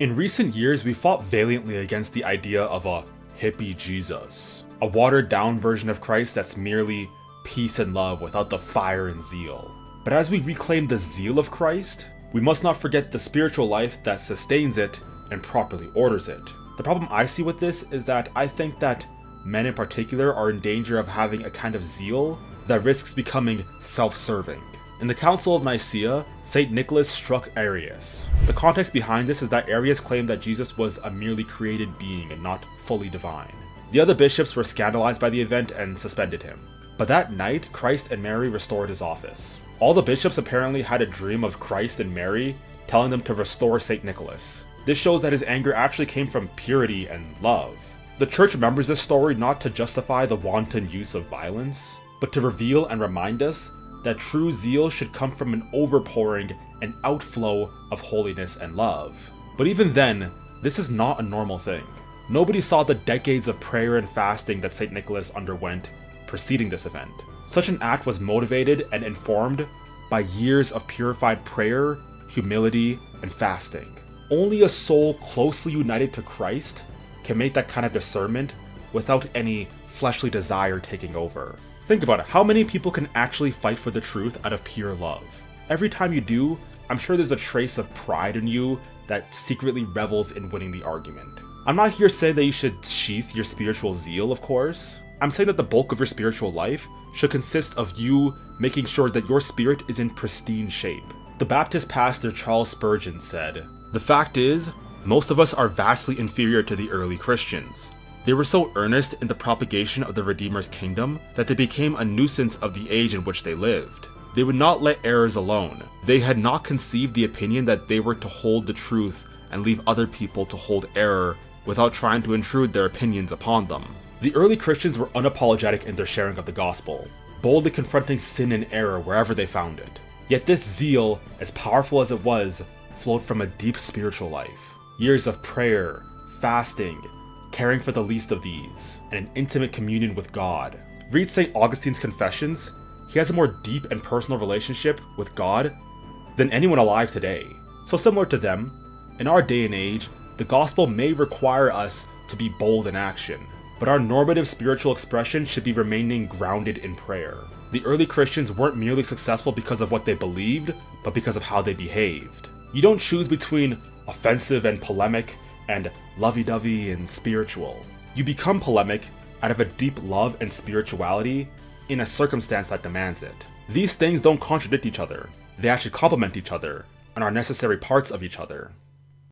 In recent years, we fought valiantly against the idea of a hippie Jesus, a watered-down version of Christ that's merely peace and love without the fire and zeal. But as we reclaim the zeal of Christ, we must not forget the spiritual life that sustains it and properly orders it. The problem I see with this is that I think that men in particular are in danger of having a kind of zeal that risks becoming self-serving. In the Council of Nicaea, St. Nicholas struck Arius. The context behind this is that Arius claimed that Jesus was a merely created being and not fully divine. The other bishops were scandalized by the event and suspended him. But that night, Christ and Mary restored his office. All the bishops apparently had a dream of Christ and Mary telling them to restore St. Nicholas. This shows that his anger actually came from purity and love. The church remembers this story not to justify the wanton use of violence, but to reveal and remind us that true zeal should come from an overpouring and outflow of holiness and love. But even then, this is not a normal thing. Nobody saw the decades of prayer and fasting that St. Nicholas underwent preceding this event. Such an act was motivated and informed by years of purified prayer, humility, and fasting. Only a soul closely united to Christ can make that kind of discernment without any fleshly desire taking over. Think about it, how many people can actually fight for the truth out of pure love? Every time you do, I'm sure there's a trace of pride in you that secretly revels in winning the argument. I'm not here saying that you should sheath your spiritual zeal, of course. I'm saying that the bulk of your spiritual life should consist of you making sure that your spirit is in pristine shape. The Baptist pastor Charles Spurgeon said, "The fact is, most of us are vastly inferior to the early Christians. They were so earnest in the propagation of the Redeemer's kingdom that they became a nuisance of the age in which they lived. They would not let errors alone. They had not conceived the opinion that they were to hold the truth and leave other people to hold error without trying to intrude their opinions upon them." The early Christians were unapologetic in their sharing of the gospel, boldly confronting sin and error wherever they found it. Yet this zeal, as powerful as it was, flowed from a deep spiritual life. Years of prayer, fasting, caring for the least of these, and an intimate communion with God. Read St. Augustine's Confessions. He has a more deep and personal relationship with God than anyone alive today. So similar to them, in our day and age, the gospel may require us to be bold in action, but our normative spiritual expression should be remaining grounded in prayer. The early Christians weren't merely successful because of what they believed, but because of how they behaved. You don't choose between offensive and polemic, and lovey-dovey and spiritual. You become polemic out of a deep love and spirituality in a circumstance that demands it. These things don't contradict each other. They actually complement each other and are necessary parts of each other.